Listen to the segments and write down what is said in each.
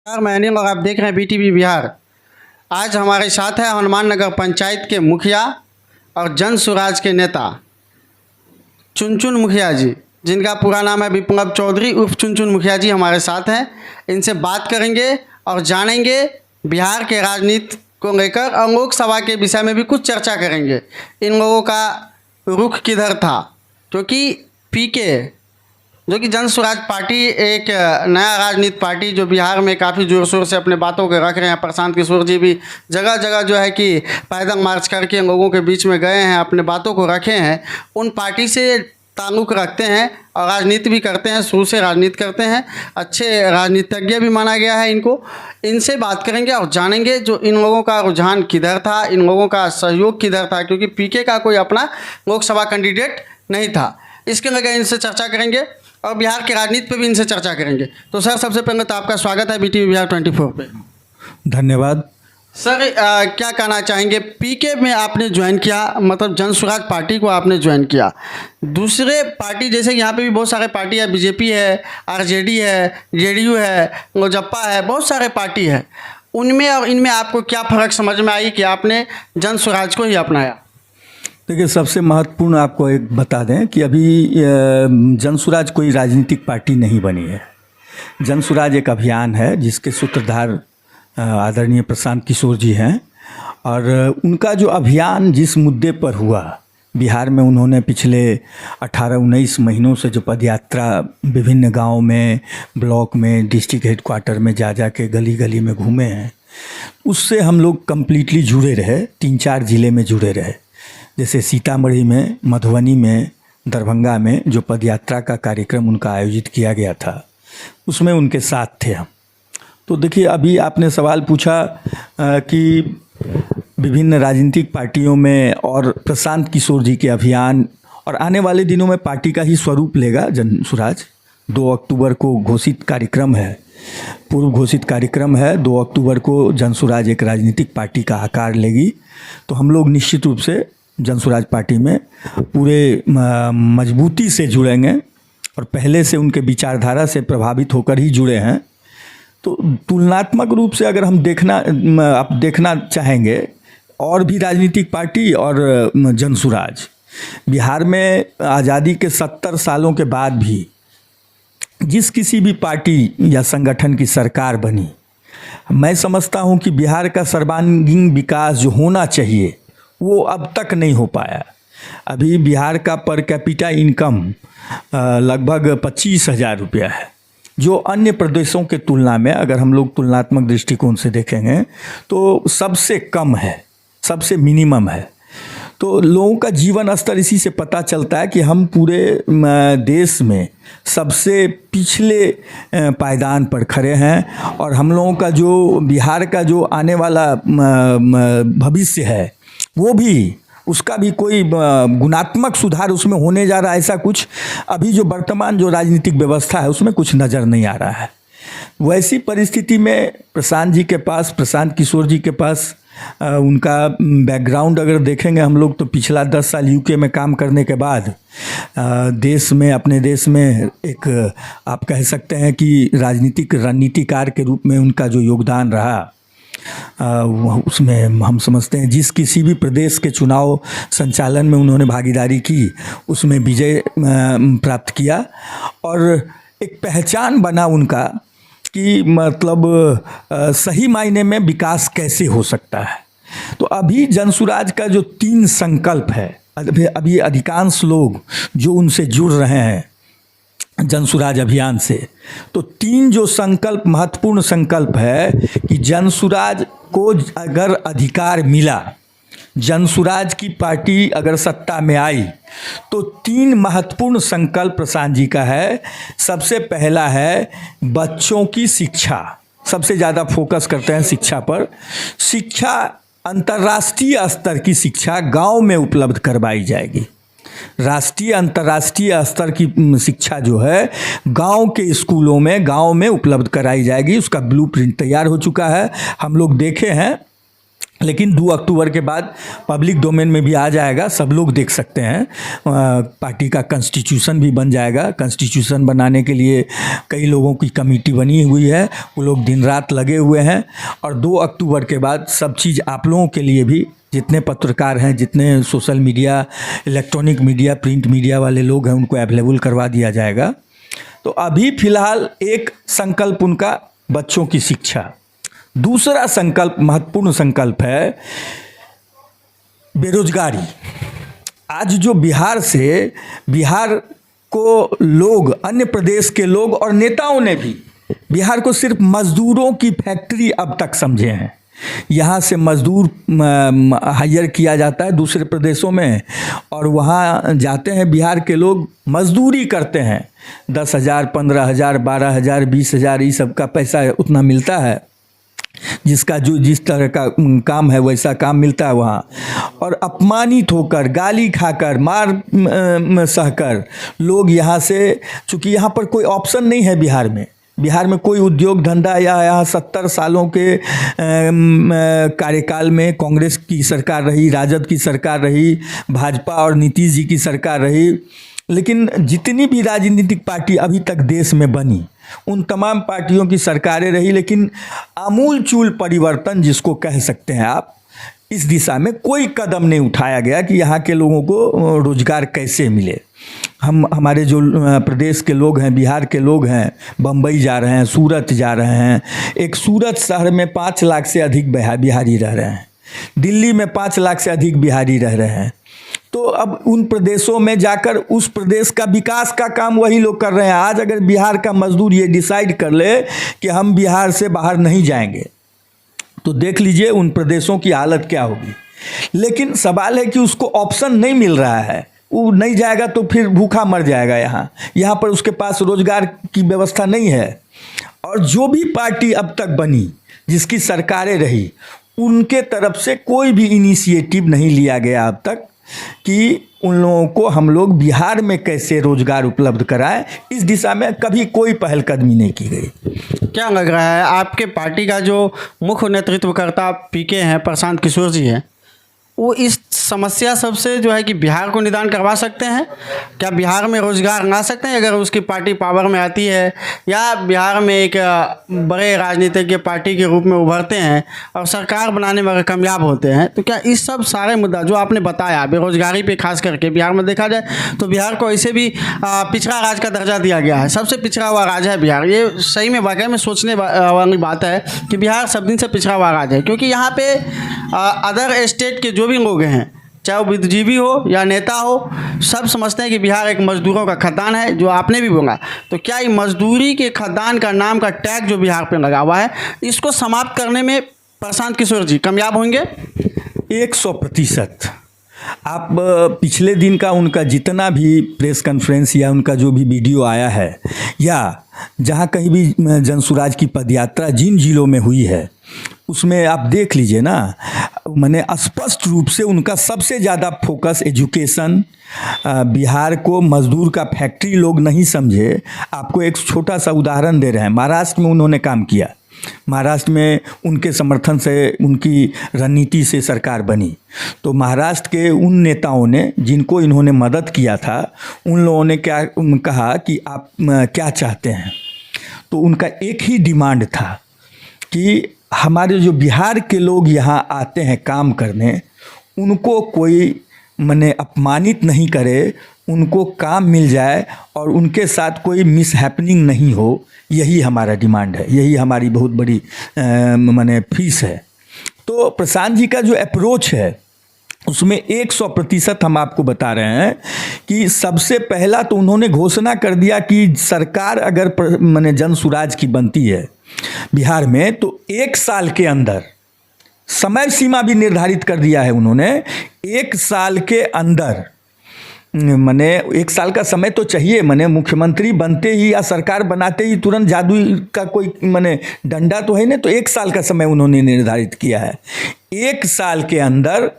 Manning और आप देख रहे हैं बीटीवी बिहार। आज हमारे साथ है हनुमान नगर पंचायत के मुखिया और जन स्वराज के नेता चुनचुन मुखिया जी, जिनका पूरा नाम है विप्लव चौधरी उर्फ चुनचुन मुखिया जी हमारे साथ हैं। इनसे बात करेंगे और जानेंगे बिहार के राजनीति को लेकर और लोकसभा के विषय में भी कुछ चर्चा करेंगे। इन लोगों का रुख किधर था, क्योंकि पीके जो कि जन स्वराज पार्टी एक नया राजनीति पार्टी जो बिहार में काफ़ी जोर शोर से अपने बातों को रख रहे हैं। प्रशांत किशोर जी भी जगह जगह जो है कि पैदल मार्च करके लोगों के बीच में गए हैं, अपने बातों को रखे हैं। उन पार्टी से ताल्लुक़ रखते हैं और राजनीति भी करते हैं, शुरू से राजनीति करते हैं, अच्छे राजनीतिज्ञ भी माना गया है इनको। इनसे बात करेंगे और जानेंगे जो इन लोगों का रुझान किधर था, इन लोगों का सहयोग किधर था, क्योंकि पीके का कोई अपना लोकसभा कैंडिडेट नहीं था। इसके लगे इनसे चर्चा करेंगे और बिहार की राजनीति पे भी इनसे चर्चा करेंगे। तो सर, सबसे पहले तो आपका स्वागत है बीटीवी बिहार 24 पे। धन्यवाद सर। क्या कहना चाहेंगे, पीके में आपने ज्वाइन किया, मतलब जन स्वराज पार्टी को आपने ज्वाइन किया। दूसरे पार्टी जैसे यहाँ पे भी बहुत सारे पार्टी है, बीजेपी है, आरजेडी है, जेडीयू है, लोजपा है, बहुत सारे पार्टी है। उनमें और इनमें आपको क्या फ़र्क समझ में आई कि आपने जन स्वराज को ही अपनाया? देखिए, सबसे महत्वपूर्ण आपको एक बता दें कि अभी जन स्वराज कोई राजनीतिक पार्टी नहीं बनी है। जन स्वराज एक अभियान है जिसके सूत्रधार आदरणीय प्रशांत किशोर जी हैं, और उनका जो अभियान जिस मुद्दे पर हुआ बिहार में, उन्होंने पिछले 18-19 महीनों से जो पदयात्रा विभिन्न गाँव में, ब्लॉक में, डिस्ट्रिक्ट हेडक्वार्टर में जा के गली गली में घूमे हैं, उससे हम लोग कम्प्लीटली जुड़े रहे। 3-4 ज़िले में जुड़े रहे, जैसे सीतामढ़ी में, मधुबनी में, दरभंगा में जो पदयात्रा का कार्यक्रम उनका आयोजित किया गया था, उसमें उनके साथ थे हम। तो देखिए, अभी आपने सवाल पूछा कि विभिन्न राजनीतिक पार्टियों में और प्रशांत किशोर जी के अभियान, और आने वाले दिनों में पार्टी का ही स्वरूप लेगा जन स्वराज। 2 अक्टूबर को घोषित कार्यक्रम है, पूर्व घोषित कार्यक्रम है। 2 अक्टूबर को जन स्वराज एक राजनीतिक पार्टी का आकार लेगी। तो हम लोग निश्चित रूप से जन स्वराज पार्टी में पूरे मजबूती से जुड़ेंगे, और पहले से उनके विचारधारा से प्रभावित होकर ही जुड़े हैं। तो तुलनात्मक रूप से अगर हम आप देखना चाहेंगे, और भी राजनीतिक पार्टी और जन स्वराज, बिहार में आज़ादी के 70 सालों के बाद भी जिस किसी भी पार्टी या संगठन की सरकार बनी, मैं समझता हूं कि बिहार का सर्वांगीण विकास जो होना चाहिए वो अब तक नहीं हो पाया। अभी बिहार का पर कैपिटा इनकम लगभग 25,000 रुपया है, जो अन्य प्रदेशों के तुलना में, अगर हम लोग तुलनात्मक दृष्टिकोण से देखेंगे तो सबसे कम है, सबसे मिनिमम है। तो लोगों का जीवन स्तर इसी से पता चलता है कि हम पूरे देश में सबसे पिछले पायदान पर खड़े हैं, और हम लोगों का जो बिहार का जो आने वाला भविष्य है, वो भी, उसका भी कोई गुणात्मक सुधार उसमें होने जा रहा है, ऐसा कुछ अभी जो वर्तमान जो राजनीतिक व्यवस्था है उसमें कुछ नज़र नहीं आ रहा है। वैसी परिस्थिति में प्रशांत किशोर जी के पास उनका बैकग्राउंड अगर देखेंगे हम लोग, तो पिछला 10 साल यूके में काम करने के बाद अपने देश में एक, आप कह सकते हैं कि राजनीतिक रणनीतिकार के रूप में उनका जो योगदान रहा, उसमें हम समझते हैं जिस किसी भी प्रदेश के चुनाव संचालन में उन्होंने भागीदारी की, उसमें विजय प्राप्त किया, और एक पहचान बना उनका कि मतलब सही मायने में विकास कैसे हो सकता है। तो अभी जन स्वराज का जो 3 संकल्प है, अभी अधिकांश लोग जो उनसे जुड़ रहे हैं जन स्वराज अभियान से, तो 3 जो संकल्प, महत्वपूर्ण संकल्प है कि जन स्वराज को अगर अधिकार मिला, जन स्वराज की पार्टी अगर सत्ता में आई, तो 3 महत्वपूर्ण संकल्प प्रशांत जी का है। सबसे पहला है बच्चों की शिक्षा, सबसे ज़्यादा फोकस करते हैं शिक्षा पर। शिक्षा, अंतर्राष्ट्रीय स्तर की शिक्षा गांव में उपलब्ध करवाई जाएगी। राष्ट्रीय अंतर्राष्ट्रीय स्तर की शिक्षा जो है गांव के स्कूलों में, गांव में उपलब्ध कराई जाएगी। उसका ब्लूप्रिंट तैयार हो चुका है। हम लोग देखे हैं लेकिन 2 अक्टूबर के बाद पब्लिक डोमेन में भी आ जाएगा, सब लोग देख सकते हैं। पार्टी का कॉन्स्टिट्यूशन भी बन जाएगा। कॉन्स्टिट्यूशन बनाने के लिए कई लोगों की कमेटी बनी हुई है, वो लोग दिन रात लगे हुए हैं। और 2 अक्टूबर के बाद सब चीज़ आप लोगों के लिए भी, जितने पत्रकार हैं, जितने social media, electronic media, print media वाले लोग हैं, उनको अवेलेबल करवा दिया जाएगा। तो अभी फ़िलहाल एक संकल्प उनका बच्चों की शिक्षा। दूसरा संकल्प, महत्वपूर्ण संकल्प है बेरोजगारी। आज जो बिहार को लोग, अन्य प्रदेश के लोग और नेताओं ने भी बिहार को सिर्फ मजदूरों की फैक्ट्री अब तक समझे हैं। यहाँ से मजदूर हायर किया जाता है दूसरे प्रदेशों में, और वहाँ जाते हैं बिहार के लोग, मजदूरी करते हैं। 10,000, 15,000, 12,000, 20,000 ये सब का पैसा उतना मिलता है, जिसका जो जिस तरह का काम है वैसा काम मिलता है वहाँ। और अपमानित होकर, गाली खाकर, मार सहकर लोग यहाँ से, चूँकि यहाँ पर कोई ऑप्शन नहीं है बिहार में कोई उद्योग धंधा, या यहाँ 70 सालों के कार्यकाल में कांग्रेस की सरकार रही, राजद की सरकार रही, भाजपा और नीतीश जी की सरकार रही, लेकिन जितनी भी राजनीतिक पार्टी अभी तक देश में बनी, उन तमाम पार्टियों की सरकारें रही, लेकिन आमूलचूल परिवर्तन जिसको कह सकते हैं आप, इस दिशा में कोई कदम नहीं उठाया गया कि यहाँ के लोगों को रोजगार कैसे मिले। हमारे जो प्रदेश के लोग हैं, बिहार के लोग हैं, बम्बई जा रहे हैं, सूरत जा रहे हैं। एक सूरत शहर में 5 लाख से अधिक बिहारी रह रहे हैं, दिल्ली में 5 लाख से अधिक बिहारी रह रहे हैं। तो अब उन प्रदेशों में जाकर उस प्रदेश का विकास का काम वही लोग कर रहे हैं। आज अगर बिहार का मजदूर ये डिसाइड कर ले कि हम बिहार से बाहर नहीं जाएंगे, तो देख लीजिए उन प्रदेशों की हालत क्या होगी। लेकिन सवाल है कि उसको ऑप्शन नहीं मिल रहा है, वो नहीं जाएगा तो फिर भूखा मर जाएगा। यहाँ पर उसके पास रोजगार की व्यवस्था नहीं है। और जो भी पार्टी अब तक बनी, जिसकी सरकारें रही, उनके तरफ से कोई भी इनिशिएटिव नहीं लिया गया अब तक कि उन लोगों को हम लोग बिहार में कैसे रोजगार उपलब्ध कराएं। इस दिशा में कभी कोई पहलकदमी नहीं की गई। क्या लग रहा है आपके पार्टी का जो मुख्य नेतृत्वकर्ता पीके हैं, प्रशांत किशोर जी हैं, वो इस समस्या सबसे जो है कि बिहार को निदान करवा सकते हैं? क्या बिहार में रोजगार ला सकते हैं अगर उसकी पार्टी पावर में आती है, या बिहार में एक बड़े राजनीतिक पार्टी के रूप में उभरते हैं और सरकार बनाने में अगर कामयाब होते हैं, तो क्या इस सब सारे मुद्दा जो आपने बताया बेरोजगारी पे खास करके बिहार में देखा जाए तो बिहार को ऐसे भी पिछड़ा राज्य का दर्जा दिया गया है, सबसे पिछड़ा हुआ राज्य है बिहार। ये सही में वाकई में सोचने वाली बात है कि बिहार सब दिन से पिछड़ा हुआ राज्य है, क्योंकि यहाँ पे अदर स्टेट के जो भी लोग हैं, चाहे वो बुद्धिजीवी हो या नेता हो, सब समझते हैं कि बिहार एक मजदूरों का खदान है, जो आपने भी बोला। तो क्या ये मजदूरी के खदान का नाम का टैग जो बिहार पे लगा हुआ है, इसको समाप्त करने में प्रशांत किशोर जी कामयाब होंगे? 100%। आप पिछले दिन का उनका जितना भी प्रेस कॉन्फ्रेंस या उनका जो भी वीडियो आया है, या जहाँ कहीं भी जनसुराज की पदयात्रा जिन जिलों में हुई है, उसमें आप देख लीजिए ना, मैंने स्पष्ट रूप से उनका सबसे ज़्यादा फोकस एजुकेशन, बिहार को मजदूर का फैक्ट्री लोग नहीं समझे। आपको एक छोटा सा उदाहरण दे रहे हैं। महाराष्ट्र में उन्होंने काम किया, महाराष्ट्र में उनके समर्थन से, उनकी रणनीति से सरकार बनी। तो महाराष्ट्र के उन नेताओं ने जिनको इन्होंने मदद किया था, उन लोगों ने क्या कहा कि आप क्या चाहते हैं, तो उनका एक ही डिमांड था कि हमारे जो बिहार के लोग यहाँ आते हैं काम करने, उनको कोई अपमानित नहीं करे, उनको काम मिल जाए और उनके साथ कोई मिसहैपनिंग नहीं हो। यही हमारा डिमांड है, यही हमारी बहुत बड़ी फीस है। तो प्रशांत जी का जो अप्रोच है उसमें 100% हम आपको बता रहे हैं कि सबसे पहला तो उन्होंने घोषणा कर दिया कि सरकार अगर जनसुराज की बनती है बिहार में, तो 1 साल के अंदर, समय सीमा भी निर्धारित कर दिया है उन्होंने, 1 साल के अंदर, 1 साल का समय तो चाहिए, मुख्यमंत्री बनते ही या सरकार बनाते ही तुरंत जादू का कोई डंडा तो है नहीं, तो 1 साल का समय उन्होंने निर्धारित किया है। 1 साल के अंदर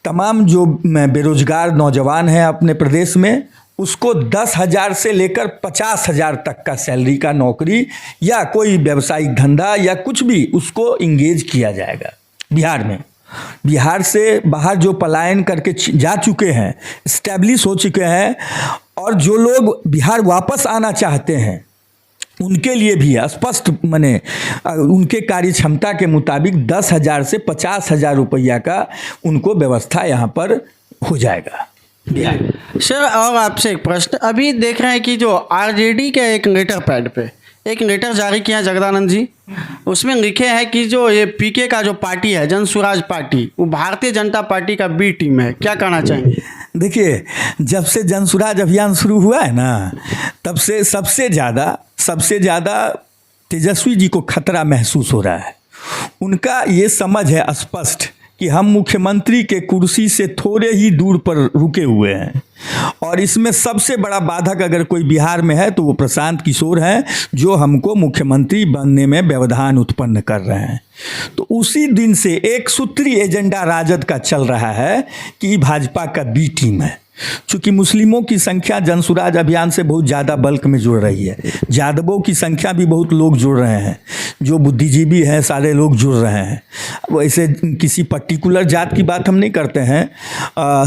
तमाम जो बेरोजगार नौजवान हैं अपने प्रदेश में, उसको 10,000 से लेकर 50,000 तक का सैलरी का नौकरी या कोई व्यावसायिक धंधा या कुछ भी, उसको इंगेज किया जाएगा। बिहार में। बिहार से बाहर जो पलायन करके जा चुके हैं, इस्टेब्लिश हो चुके हैं, और जो लोग बिहार वापस आना चाहते हैं उनके लिए भी स्पष्ट माने उनके कार्य क्षमता के मुताबिक 10,000 से 50,000 रुपया का उनको व्यवस्था यहाँ पर हो जाएगा बिहार में। सर, और आपसे एक प्रश्न, अभी देख रहे हैं कि जो आरजेडी के एक लेटर पैड पे एक लेटर जारी किया जगदानंद जी, उसमें लिखे हैं कि जो ये पीके का जो पार्टी है, जन स्वराज पार्टी, वो भारतीय जनता पार्टी का बी टीम है। क्या कहना चाहेंगे? देखिए, जब से जन स्वराज अभियान शुरू हुआ है ना, तब से सबसे ज़्यादा तेजस्वी जी को खतरा महसूस हो रहा है। उनका ये समझ है स्पष्ट कि हम मुख्यमंत्री के कुर्सी से थोड़े ही दूर पर रुके हुए हैं, और इसमें सबसे बड़ा बाधक अगर कोई बिहार में है तो वो प्रशांत किशोर हैं, जो हमको मुख्यमंत्री बनने में व्यवधान उत्पन्न कर रहे हैं। तो उसी दिन से एक सूत्री एजेंडा राजद का चल रहा है कि भाजपा का बी टीम है। चूँकि मुस्लिमों की संख्या जन स्वराज अभियान से बहुत ज़्यादा बल्क में जुड़ रही है, यादवों की संख्या भी बहुत लोग जुड़ रहे हैं, जो बुद्धिजीवी हैं सारे लोग जुड़ रहे हैं। वैसे किसी पर्टिकुलर जात की बात हम नहीं करते हैं,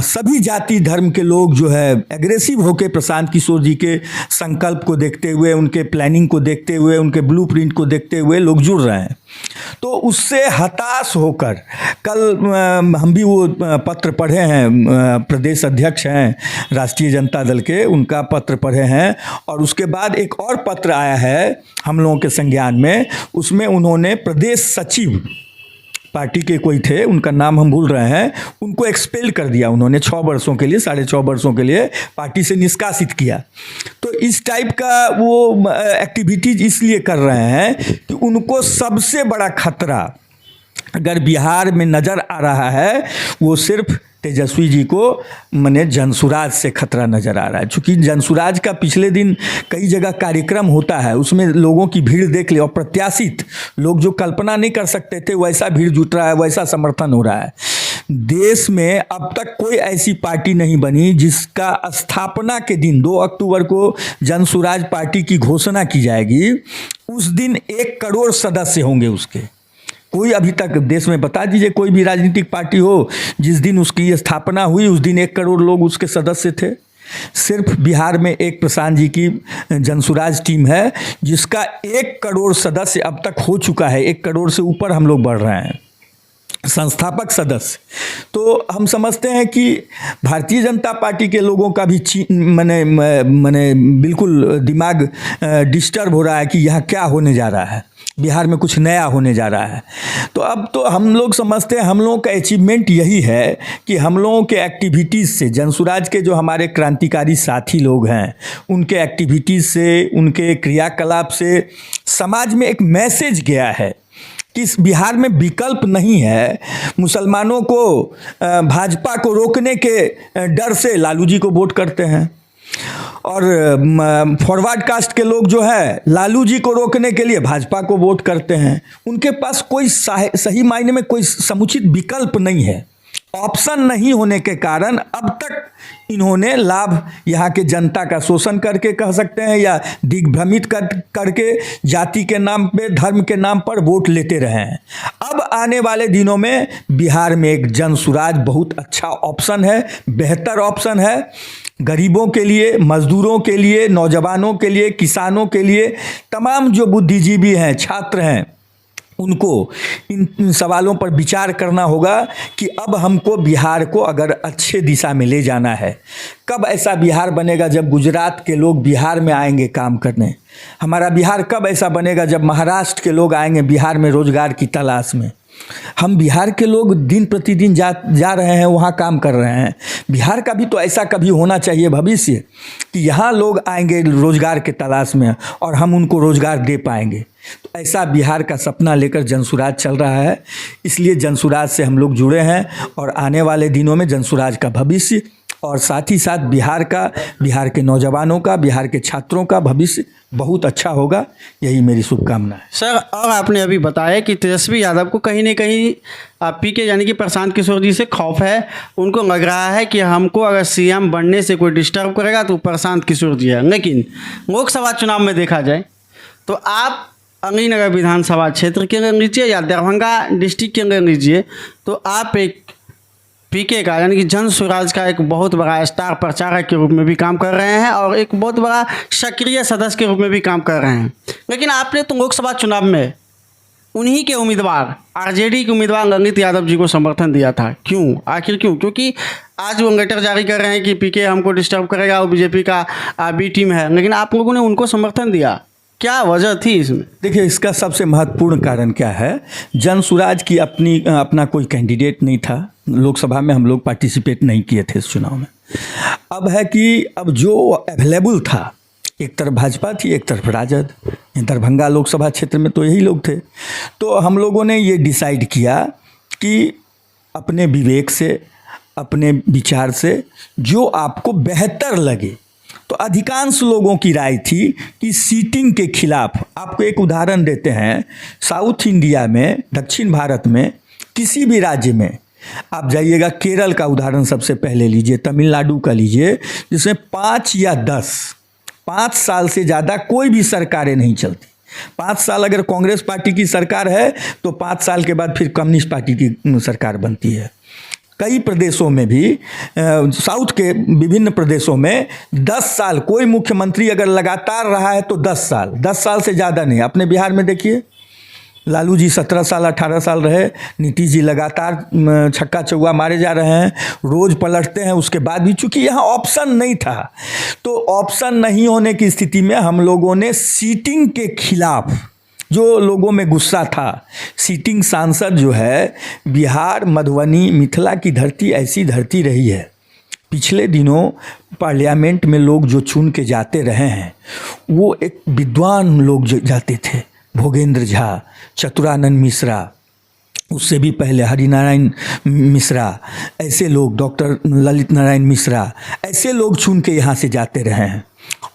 सभी जाति धर्म के लोग जो है एग्रेसिव होकर प्रशांत किशोर जी के संकल्प को देखते हुए, उनके प्लानिंग को देखते हुए, उनके ब्लूप्रिंट को देखते हुए लोग जुड़ रहे हैं। तो उससे हताश होकर कल हम भी वो पत्र पढ़े हैं, प्रदेश अध्यक्ष हैं राष्ट्रीय जनता दल के, उनका पत्र पढ़े हैं, और उसके बाद एक और पत्र आया है हम लोगों के संज्ञान में। उसमें उन्होंने प्रदेश सचिव पार्टी के कोई थे, उनका नाम हम भूल रहे हैं, उनको एक्सपेल कर दिया उन्होंने 6 वर्षों के लिए, 6.5 वर्षों के लिए पार्टी से निष्कासित किया। तो इस टाइप का वो एक्टिविटीज इसलिए कर रहे हैं कि उनको सबसे बड़ा खतरा अगर बिहार में नज़र आ रहा है वो सिर्फ तेजस्वी जी को माने जनसुराज से खतरा नज़र आ रहा है। चूँकि जनसुराज का पिछले दिन कई जगह कार्यक्रम होता है, उसमें लोगों की भीड़ देख ले, और प्रत्याशित लोग जो कल्पना नहीं कर सकते थे वैसा भीड़ जुट रहा है, वैसा समर्थन हो रहा है। देश में अब तक कोई ऐसी पार्टी नहीं बनी जिसका स्थापना के दिन 2 अक्टूबर को जनसुराज पार्टी की घोषणा की जाएगी, उस दिन 1 करोड़ सदस्य होंगे उसके। कोई अभी तक देश में बता दीजिए कोई भी राजनीतिक पार्टी हो जिस दिन उसकी स्थापना हुई उस दिन 1 करोड़ लोग उसके सदस्य थे। सिर्फ बिहार में एक प्रशांत जी की जनसुराज टीम है जिसका 1 करोड़ सदस्य अब तक हो चुका है। 1 करोड़ से ऊपर हम लोग बढ़ रहे हैं संस्थापक सदस्य। तो हम समझते हैं कि भारतीय जनता पार्टी के लोगों का भी मने बिल्कुल दिमाग डिस्टर्ब हो रहा है कि यहाँ क्या होने जा रहा है, बिहार में कुछ नया होने जा रहा है। तो अब तो हम लोग समझते हैं हम लोगों का अचीवमेंट यही है कि हम लोगों के एक्टिविटीज़ से, जनसुराज के जो हमारे क्रांतिकारी साथी लोग हैं उनके एक्टिविटीज़ से, उनके क्रियाकलाप से समाज में एक मैसेज गया है कि इस बिहार में विकल्प नहीं है। मुसलमानों को भाजपा को रोकने के डर से लालू जी को वोट करते हैं, और फॉरवर्ड कास्ट के लोग जो है लालू जी को रोकने के लिए भाजपा को वोट करते हैं। उनके पास कोई सही मायने में कोई समुचित विकल्प नहीं है। ऑप्शन नहीं होने के कारण अब तक इन्होंने लाभ यहाँ के जनता का शोषण करके कह सकते हैं या दिग्भ्रमित करके जाति के नाम पे, धर्म के नाम पर वोट लेते रहे हैं। अब आने वाले दिनों में बिहार में एक जनसुराज बहुत अच्छा ऑप्शन है, बेहतर ऑप्शन है गरीबों के लिए, मजदूरों के लिए, नौजवानों के लिए, किसानों के लिए, तमाम जो बुद्धिजीवी हैं, छात्र हैं, उनको इन सवालों पर विचार करना होगा कि अब हमको बिहार को अगर अच्छे दिशा में ले जाना है। कब ऐसा बिहार बनेगा जब गुजरात के लोग बिहार में आएंगे काम करने। हमारा बिहार कब ऐसा बनेगा जब महाराष्ट्र के लोग आएंगे बिहार में रोजगार की तलाश में। हम बिहार के लोग दिन प्रतिदिन जा रहे हैं, वहाँ काम कर रहे हैं। बिहार का भी तो ऐसा कभी होना चाहिए भविष्य कि यहाँ लोग आएंगे रोजगार के तलाश में और हम उनको रोजगार दे पाएंगे। तो ऐसा बिहार का सपना लेकर जनसुराज चल रहा है। इसलिए जनसुराज से हम लोग जुड़े हैं और आने वाले दिनों में जनसुराज का भविष्य और साथ ही साथ बिहार के नौजवानों का, बिहार के छात्रों का भविष्य बहुत अच्छा होगा। यही मेरी शुभकामना है। सर, और आपने अभी बताया कि तेजस्वी यादव को कहीं ना कहीं पीके यानी कि प्रशांत किशोर जी से खौफ है। उनको लग रहा है कि हमको अगर सीएम बनने से कोई डिस्टर्ब करेगा तो प्रशांत किशोर जी है। लेकिन लोकसभा चुनाव में देखा जाए तो आप अंगीनगर विधानसभा क्षेत्र के अंदर लीजिए या दरभंगा डिस्ट्रिक्ट के अंदर लीजिए, तो आप एक पीके का यानी कि जन स्वराज का एक बहुत बड़ा स्टार प्रचारक के रूप में भी काम कर रहे हैं और एक बहुत बड़ा सक्रिय सदस्य के रूप में भी काम कर रहे हैं। लेकिन आपने तो लोकसभा चुनाव में उन्हीं के उम्मीदवार आरजेडी के उम्मीदवार ललित यादव जी को समर्थन दिया था। क्यों, आखिर क्यों? क्योंकि आज वो लेटर जारी कर रहे हैं कि पीके हमको डिस्टर्ब करेगा, वो बीजेपी का बी टीम है, लेकिन आप लोगों ने उनको समर्थन दिया। क्या वजह थी इसमें? देखिए, इसका सबसे महत्वपूर्ण कारण क्या है, जन स्वराज की अपना कोई कैंडिडेट नहीं था। लोकसभा में हम लोग पार्टिसिपेट नहीं किए थे इस चुनाव में। अब है कि अब जो अवेलेबल था, एक तरफ भाजपा थी, एक तरफ राजद। दरभंगा लोकसभा क्षेत्र में तो यही लोग थे। तो हम लोगों ने ये डिसाइड किया कि अपने विवेक से, अपने विचार से जो आपको बेहतर लगे, तो अधिकांश लोगों की राय थी कि सीटिंग के खिलाफ। आपको एक उदाहरण देते हैं, साउथ इंडिया में, दक्षिण भारत में किसी भी राज्य में आप जाइएगा, केरल का उदाहरण सबसे पहले लीजिए, तमिलनाडु का लीजिए, जिसमें 5 या 5 साल से ज़्यादा कोई भी सरकारें नहीं चलती। 5 साल अगर कांग्रेस पार्टी की सरकार है तो 5 साल के बाद फिर कम्युनिस्ट पार्टी की सरकार बनती है। कई प्रदेशों में भी, साउथ के विभिन्न प्रदेशों में 10 साल कोई मुख्यमंत्री अगर लगातार रहा है तो 10 साल से ज़्यादा नहीं। अपने बिहार में देखिए, लालू जी 17 साल 18 साल रहे, नीतीश जी लगातार छक्का चौवा मारे जा रहे हैं, रोज़ पलटते हैं। उसके बाद भी चूंकि यहाँ ऑप्शन नहीं था, तो ऑप्शन नहीं होने की स्थिति में हम लोगों ने सीटिंग के खिलाफ, जो लोगों में गुस्सा था, सीटिंग सांसद जो है, बिहार, मधुबनी, मिथिला की धरती ऐसी धरती रही है। पिछले दिनों पार्लियामेंट में लोग जो चुन के जाते रहे हैं, वो एक विद्वान लोग जाते थे, भोगेंद्र झा, चतुरानंद मिश्रा, उससे भी पहले हरिनारायण मिश्रा, ऐसे लोग, डॉक्टर ललित नारायण मिश्रा, ऐसे लोग चुन के यहाँ से जाते रहे हैं।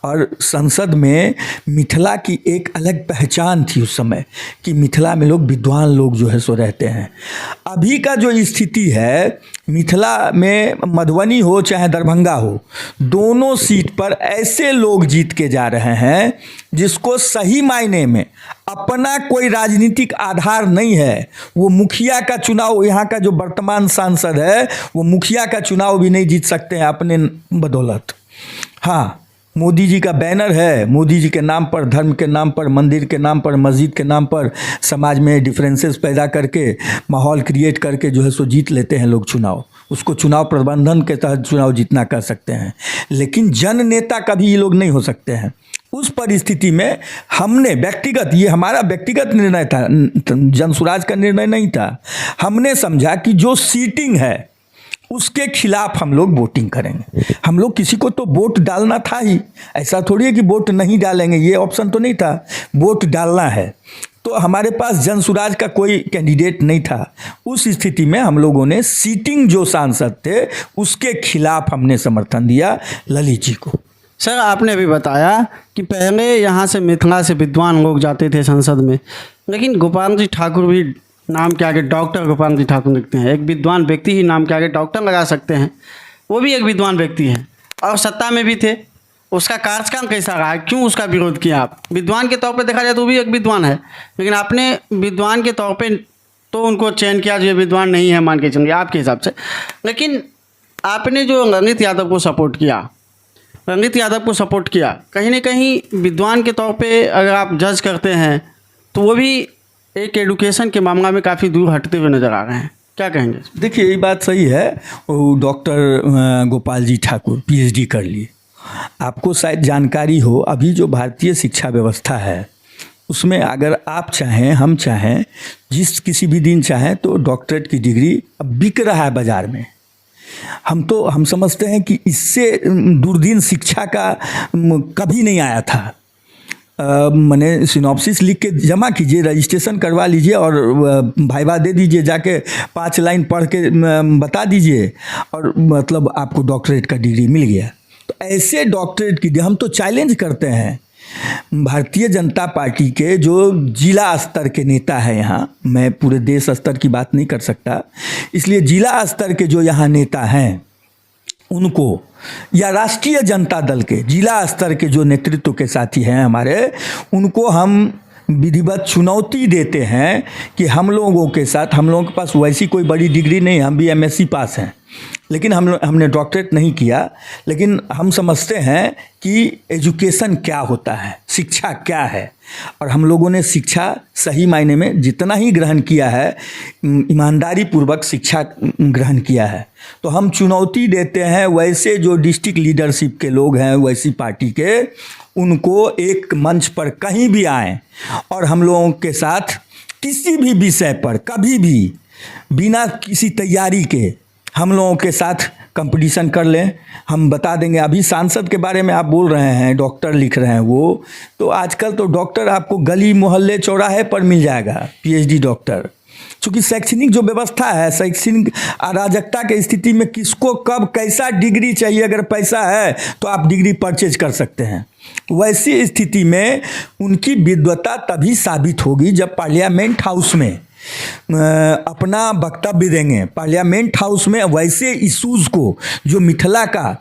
और संसद में मिथिला की एक अलग पहचान थी उस समय कि मिथिला में लोग विद्वान लोग जो है सो रहते हैं। अभी का जो स्थिति है, मिथिला में मधुबनी हो चाहे दरभंगा हो, दोनों सीट पर ऐसे लोग जीत के जा रहे हैं जिसको सही मायने में अपना कोई राजनीतिक आधार नहीं है। वो मुखिया का चुनाव, यहाँ का जो वर्तमान सांसद है, वो मुखिया का चुनाव भी नहीं जीत सकते हैं अपने बदौलत। हाँ, मोदी जी का बैनर है, मोदी जी के नाम पर, धर्म के नाम पर, मंदिर के नाम पर, मस्जिद के नाम पर समाज में डिफरेंसेस पैदा करके, माहौल क्रिएट करके जो है सो जीत लेते हैं लोग चुनाव। उसको चुनाव प्रबंधन के तहत चुनाव जीतना कर सकते हैं, लेकिन जन नेता कभी ये लोग नहीं हो सकते हैं। उस परिस्थिति में हमने व्यक्तिगत, ये हमारा व्यक्तिगत निर्णय था, जन स्वराज का निर्णय नहीं था। हमने समझा कि जो सीटिंग है उसके खिलाफ हम लोग वोटिंग करेंगे। हम लोग किसी को तो वोट डालना था ही, ऐसा थोड़ी है कि वोट नहीं डालेंगे, ये ऑप्शन तो नहीं था, वोट डालना है। तो हमारे पास जन स्वराज का कोई कैंडिडेट नहीं था। उस स्थिति में हम लोगों ने सीटिंग जो सांसद थे उसके खिलाफ हमने समर्थन दिया ललित जी को। सर, आपने अभी बताया कि पहले यहाँ से मिथिला से विद्वान लोग जाते थे संसद में, लेकिन गोपाल जी ठाकुर भी नाम के आगे डॉक्टर गोपाल जी ठाकुर लिखते हैं। एक विद्वान व्यक्ति ही नाम के आगे डॉक्टर लगा सकते हैं, वो भी एक विद्वान व्यक्ति हैं और सत्ता में भी थे। उसका कार्यकाल कैसा रहा, क्यों उसका विरोध किया आप? विद्वान के तौर पे देखा जाए तो वो भी एक विद्वान है, लेकिन आपने विद्वान के तौर पे तो उनको चयन किया जो विद्वान नहीं है मान के चलिए आपके हिसाब से। लेकिन आपने जो ललित यादव को सपोर्ट किया, कहीं ना कहीं विद्वान के तौर पे अगर आप जज करते हैं तो वो भी एक एडुकेशन के मामला में काफ़ी दूर हटते हुए नज़र आ रहे हैं। क्या कहेंगे? देखिए, ये बात सही है, वो डॉक्टर गोपाल जी ठाकुर PhD कर लिए। आपको शायद जानकारी हो, अभी जो भारतीय शिक्षा व्यवस्था है उसमें अगर आप चाहें, हम चाहें, किसी भी दिन चाहें तो डॉक्टरेट की डिग्री अब बिक रहा है बाज़ार में। हम समझते हैं कि इससे दूरदीन शिक्षा का कभी नहीं आया था। मैंने सिनॉप्सिस लिख के जमा कीजिए, रजिस्ट्रेशन करवा लीजिए और भाईवा दे दीजिए, जाके 5 लाइन पढ़ के बता दीजिए और मतलब आपको डॉक्टरेट का डिग्री मिल गया। तो ऐसे डॉक्टरेट की हम तो चैलेंज करते हैं भारतीय जनता पार्टी के जो जिला स्तर के नेता है यहाँ, मैं पूरे देश स्तर की बात नहीं कर सकता, इसलिए जिला स्तर के जो यहाँ नेता हैं उनको, या राष्ट्रीय जनता दल के जिला स्तर के जो नेतृत्व के साथी हैं हमारे, उनको हम विधिवत चुनौती देते हैं कि हम लोगों के साथ, हम लोगों के पास वैसी कोई बड़ी डिग्री नहीं, हम भी एमएससी पास हैं, लेकिन हमने डॉक्टरेट नहीं किया, लेकिन हम समझते हैं कि एजुकेशन क्या होता है, शिक्षा क्या है, और हम लोगों ने शिक्षा सही मायने में जितना ही ग्रहण किया है, ईमानदारी पूर्वक शिक्षा ग्रहण किया है। तो हम चुनौती देते हैं वैसे जो डिस्ट्रिक्ट लीडरशिप के लोग हैं, वैसी पार्टी के, उनको एक मंच पर कहीं भी आएँ और हम लोगों के साथ किसी भी विषय पर कभी भी बिना किसी तैयारी के हम लोगों के साथ कंपटीशन कर लें, हम बता देंगे। अभी सांसद के बारे में आप बोल रहे हैं, डॉक्टर लिख रहे हैं वो, तो आजकल तो डॉक्टर आपको गली मोहल्ले चौराहे पर मिल जाएगा, पीएचडी डॉक्टर। चूँकि शैक्षणिक जो व्यवस्था है, शैक्षणिक अराजकता के स्थिति में किसको कब कैसा डिग्री चाहिए, अगर पैसा है तो आप डिग्री परचेज कर सकते हैं। वैसी स्थिति में उनकी विद्वता तभी साबित होगी जब पार्लियामेंट हाउस में अपना वक्तव्य देंगे। पार्लियामेंट हाउस में वैसे इश्यूज़ को जो मिथिला का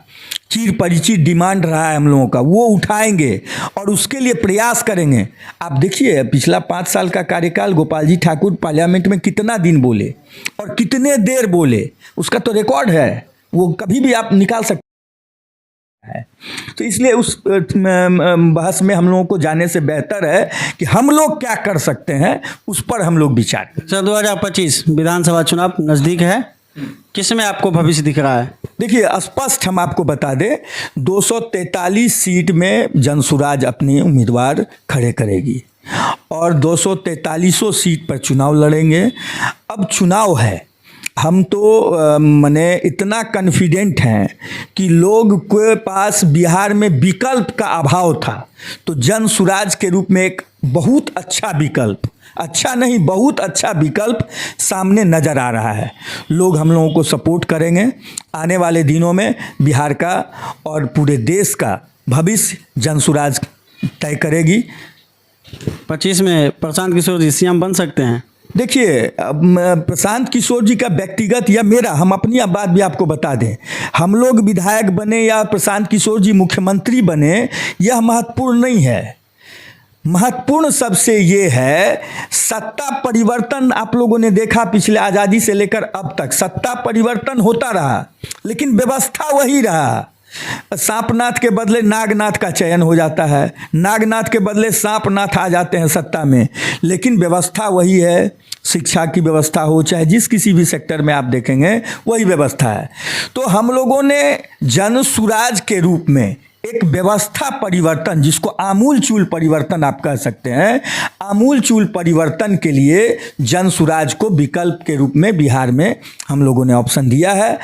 चिर परिचित डिमांड रहा है हम लोगों का, वो उठाएंगे और उसके लिए प्रयास करेंगे। आप देखिए पिछला 5 साल का कार्यकाल गोपाल जी ठाकुर पार्लियामेंट में कितना दिन बोले और कितने देर बोले, उसका तो रिकॉर्ड है, वो कभी भी आप निकाल सकते है। तो इसलिए उस बहस में हम लोगों को जाने से बेहतर है कि हम लोग क्या कर सकते हैं, उस पर हम लोग विचार करें। सर 2025 विधानसभा चुनाव नज़दीक है, किस में आपको भविष्य दिख रहा है? देखिए स्पष्ट हम आपको बता दें, 243 सीट में जनसुराज अपने उम्मीदवार खड़े करेगी और 243 सीट पर चुनाव लड़ेंगे। अब चुनाव है, हम तो मने इतना कॉन्फिडेंट हैं कि लोग के पास बिहार में विकल्प का अभाव था, तो जनसुराज के रूप में एक बहुत अच्छा विकल्प, अच्छा नहीं बहुत अच्छा विकल्प सामने नज़र आ रहा है। लोग हम लोगों को सपोर्ट करेंगे। आने वाले दिनों में बिहार का और पूरे देश का भविष्य जनसुराज तय करेगी। 25 में प्रशांत किशोर जी सीएम बन सकते हैं? देखिए प्रशांत किशोर जी का व्यक्तिगत या मेरा, हम अपनी बात भी आपको बता दें, हम लोग विधायक बने या प्रशांत किशोर जी मुख्यमंत्री बने, यह महत्वपूर्ण नहीं है। महत्वपूर्ण सबसे ये है सत्ता परिवर्तन। आप लोगों ने देखा पिछले आज़ादी से लेकर अब तक सत्ता परिवर्तन होता रहा, लेकिन व्यवस्था वही रहा। सांपनाथ के बदले नागनाथ का चयन हो जाता है, नागनाथ के बदले सांपनाथ आ जाते हैं सत्ता में, लेकिन व्यवस्था वही है। शिक्षा की व्यवस्था हो चाहे जिस किसी भी सेक्टर में आप देखेंगे वही व्यवस्था है। तो हम लोगों ने जनसुराज के रूप में एक व्यवस्था परिवर्तन, जिसको आमूलचूल परिवर्तन आप कह सकते हैं, आमूलचूल परिवर्तन के लिए जनसुराज को विकल्प के रूप में बिहार में हम लोगों ने ऑप्शन दिया है।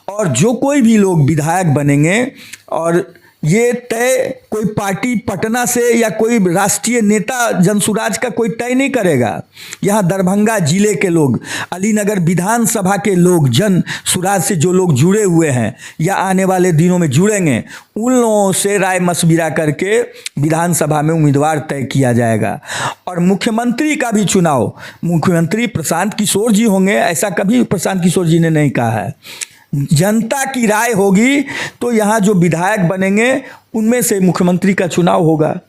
और जो कोई भी लोग विधायक बनेंगे, और ये तय कोई पार्टी पटना से या कोई राष्ट्रीय नेता जनसुराज का कोई तय नहीं करेगा। यहाँ दरभंगा जिले के लोग, अलीनगर विधानसभा के लोग, जनसुराज से जो लोग जुड़े हुए हैं या आने वाले दिनों में जुड़ेंगे, उन लोगों से राय मशविरा करके विधानसभा में उम्मीदवार तय किया जाएगा। और मुख्यमंत्री का भी चुनाव मुख्यमंत्री प्रशांत किशोर जी होंगे, ऐसा कभी प्रशांत किशोर जी ने नहीं कहा है। जनता की राय होगी, तो यहाँ जो विधायक बनेंगे उनमें से मुख्यमंत्री का चुनाव होगा।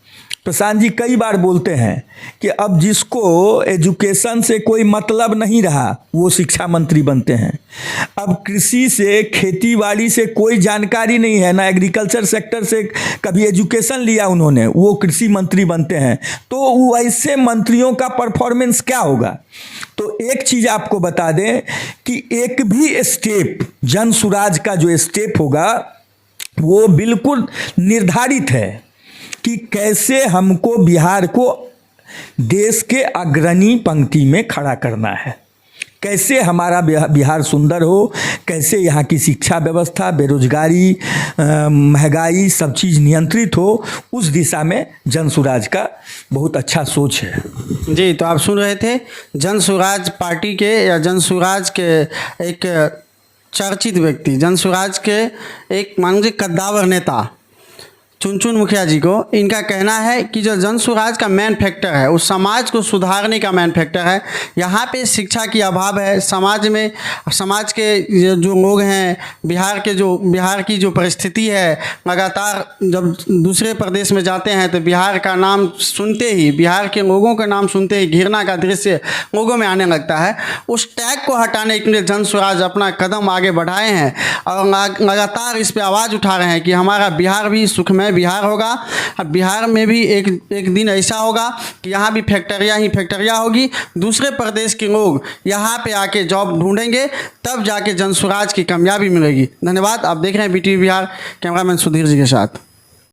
प्रशांत जी कई बार बोलते हैं कि अब जिसको एजुकेशन से कोई मतलब नहीं रहा वो शिक्षा मंत्री बनते हैं। अब कृषि से, खेती बाड़ी से कोई जानकारी नहीं है, ना एग्रीकल्चर सेक्टर से कभी एजुकेशन लिया उन्होंने, वो कृषि मंत्री बनते हैं। तो ऐसे मंत्रियों का परफॉर्मेंस क्या होगा? तो एक चीज़ आपको बता दें कि एक भी स्टेप, जनसुराज का जो स्टेप होगा वो बिल्कुल निर्धारित है कि कैसे हमको बिहार को देश के अग्रणी पंक्ति में खड़ा करना है, कैसे हमारा बिहार सुंदर हो, कैसे यहाँ की शिक्षा व्यवस्था, बेरोजगारी, महंगाई सब चीज़ नियंत्रित हो, उस दिशा में जनसुराज का बहुत अच्छा सोच है। जी, तो आप सुन रहे थे जनसुराज पार्टी के या जनसुराज के एक चर्चित व्यक्ति, जनसुराज के एक मान लीजिए कद्दावर नेता चुनचुन मुखिया जी को, इनका कहना है कि जो जन सुराज का मेन फैक्टर है, उस समाज को सुधारने का मेन फैक्टर है। यहाँ पे शिक्षा की अभाव है समाज में। समाज के जो लोग हैं, बिहार की जो परिस्थिति है, लगातार जब दूसरे प्रदेश में जाते हैं तो बिहार का नाम सुनते ही, बिहार के लोगों का नाम सुनते ही घृणा का दृश्य लोगों में आने लगता है। उस टैग को हटाने के लिए जन सुराज अपना कदम आगे बढ़ाए हैं और लगातार इस पे आवाज़ उठा रहे हैं कि हमारा बिहार भी सुखमय बिहार होगा। अब बिहार में भी एक दिन ऐसा होगा कि यहाँ भी फैक्ट्रियाँ होगी। दूसरे प्रदेश के लोग यहाँ पे आके जॉब ढूंढेंगे, तब जाके जन सुराज की कामयाबी मिलेगी। धन्यवाद। आप देख रहे हैं BTV बिहार, कैमरामैन सुधीर जी के साथ।